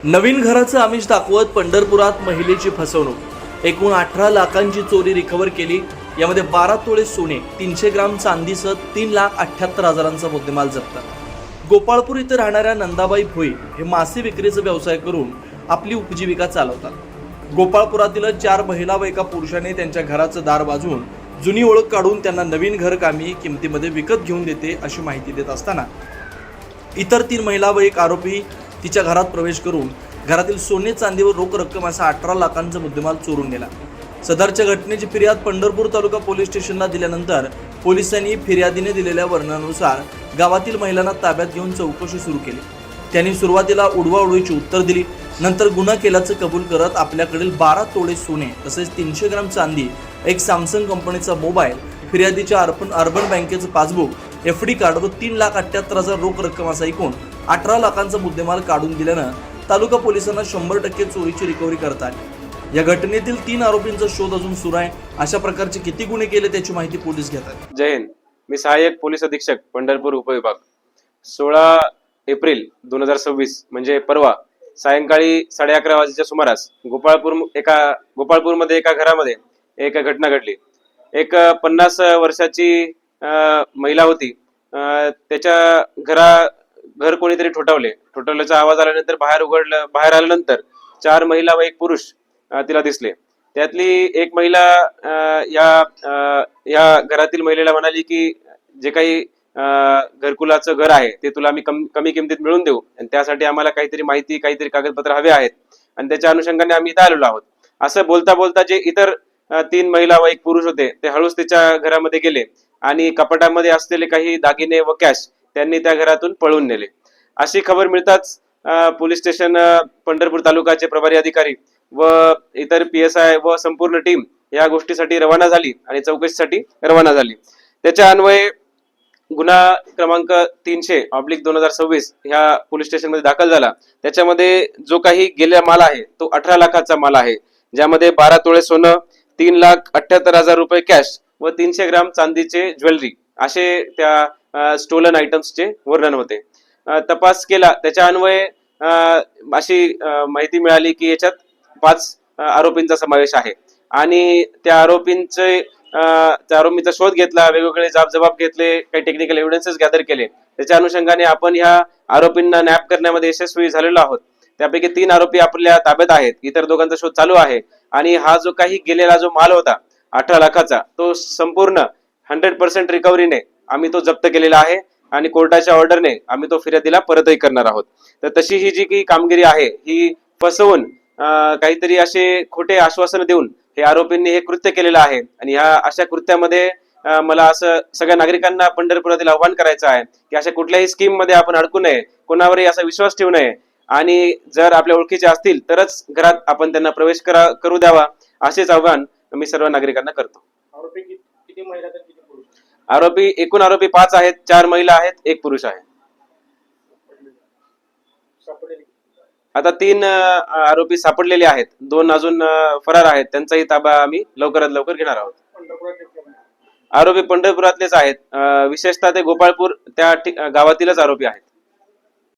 नवीन घराचं आमिष दाखवत पंढरपुरात महिलेची फसवणूक। एकूण 18 लाखांची चोरी रिकव्हर केली। यामध्ये 12 तोळे सोने, 300 ग्राम चांदीसह 3,78,000चा मुद्देमाल जप्त। गोपाळपूर इथे राहणाऱ्या नंदाबाई भोई हे मासे विक्रीचा व्यवसाय करून आपली उपजीविका चालवतात। गोपाळपुरातील 4 महिला व एका पुरुषाने त्यांच्या घराचं दार वाजवून जुनी ओळख काढून त्यांना नवीन घर कामी किमतीमध्ये विकत घेऊन देते अशी माहिती देत असताना इतर 3 महिला व एक आरोपी तिच्या घरात प्रवेश करून घरातील सोने चांदी व रोख रक्कम असा 18 लाखांचा मुद्देमाल चोरून नेला। सदरच्या घटनेची फिर्याद पंढरपूर तालुका पोलीस स्टेशनला दिल्यानंतर पोलिसांनी फिर्यादीने दिलेल्या वर्णनानुसार गावातील महिलांना ताब्यात घेऊन चौकशी सुरू केली। त्यांनी सुरुवातीला उडवाउडवीची उत्तर दिली। नंतर गुन्हा केल्याचं कबूल करत आपल्याकडील 12 तोळे सोने तसेच 300 ग्राम चांदी, एक सॅमसंग कंपनीचा मोबाईल, फिर्यादीच्या अर्बन बँकेचं पासबुक, एफडी कार्ड व 3,78,000 रोख रक्कम असा एकूण 18 लाखांचा मुद्देमाल काढून दिल्यानं तालुका पोलिसांना 100% चोरीची रिकव्हरी करता आली। या घटनेतील 3 आरोपींचा शोध अजून सुरू आहे। अशा प्रकारचे किती गुन्हे केले त्याची माहिती पोलीस घेतात। जय हिंद। मी सहाय्यक पोलीस अधीक्षक पंढरपूर उपविभाग। 16 एप्रिल 2026 म्हणजे परवा सायंकाळी 11:30 वाजेच्या सुमारास गोपाळपूरमध्ये एका घरामध्ये एक घटना घडली। एक 50 वर्षाची महिला होती। त्याच्या घर कोणीतरी ठोठावल्याचा आवाज आल्यानंतर बाहेर आल्यानंतर 4 महिला व एक पुरुष तिला दिसले। त्यातली एक महिला या घरातील महिलेला म्हणाली की जे काही घरकुलाचं घर आहे ते तुला आम्ही कमी किमतीत मिळवून देऊ आणि त्यासाठी आम्हाला काहीतरी माहिती, काहीतरी कागदपत्र हवे आहेत आणि त्याच्या अनुषंगाने आम्ही इथे आलेलो आहोत। असं बोलता बोलता जे इतर 3 महिला व एक पुरुष होते ते हळूच त्याच्या घरामध्ये गेले आणि कपाटामध्ये असलेले काही दागिने व कॅश त्यांनी त्या घरातून पळून नेले। अशी खबर मिळताच पोलीस स्टेशन पंढरपूर तालुक्याचे प्रभारी अधिकारी व इतर PSI व संपूर्ण टीम या गोष्टीसाठी रवाना झाली आणि चौकशीसाठी रवाना झाली। त्याच्या अन्वये गुन्हा क्रमांक 300/2026 ह्या पोलीस स्टेशन मध्ये दाखल झाला। त्याच्यामध्ये जो काही गेलेला माल आहे तो 18 लाखाचा माल आहे, ज्यामध्ये 12 तोळे सोनं, 3,78,000 रुपये कॅश व 300 ग्राम चांदीचे ज्वेलरी असे त्या स्टोलन आयटम्सचे वर्णन होते। तपास केला त्याच्या अन्वये अशी माहिती मिळाली की याच्यात 5 आरोपींचा समावेश आहे आणि त्या आरोपींचा शोध घेतला, वेगवेगळे जबाब घेतले, काही टेक्निकल एव्हिडन्सेस गॅदर केले। त्याच्या अनुषंगाने आपण ह्या आरोपींना नॅप करण्यामध्ये यशस्वी झालेलो आहोत। त्यापैकी 3 आरोपी आपल्या ताब्यात आहेत, इतर दोघांचा शोध चालू आहे आणि हा जो काही गेलेला जो माल होता 18 लाखाचा तो संपूर्ण 100% रिकव्हरीने आम्ही तो जप्त केलेला आहे आणि कोर्टाच्या ऑर्डरने आम्ही तो फिर्यादीला परतही करणार आहोत। तर तशी ही जी काही कामगिरी आहे ही फसवून काहीतरी असे खोटे आश्वासन देऊन हे आरोपींनी हे कृत्य केलेलं आहे आणि ह्या अशा कृत्यामध्ये मला असं सगळ्या नागरिकांना पंढरपुरातील आव्हान करायचं आहे की अशा कुठल्याही स्कीम मध्ये आपण अडकू नये, कोणावरही असा विश्वास ठेवू नये आणि जर आपल्या ओळखीचे असतील तरच घरात आपण त्यांना प्रवेश करू द्यावा, असेच आव्हान मी सर्व नागरिकांना करतो। एकूण आरोपी 5 आहेत, 4 महिला आहेत, 1 पुरुष आहे। आता 3 आरोपी सापडलेले आहेत, 2 अजून फरार आहेत, त्यांचाही ताबा आम्ही लवकरात लवकर घेणार आहोत। आरोपी पंढरपुरातलेच आहेत, विशेषतः ते गोपाळपूर त्या गावातीलच आरोपी आहेत।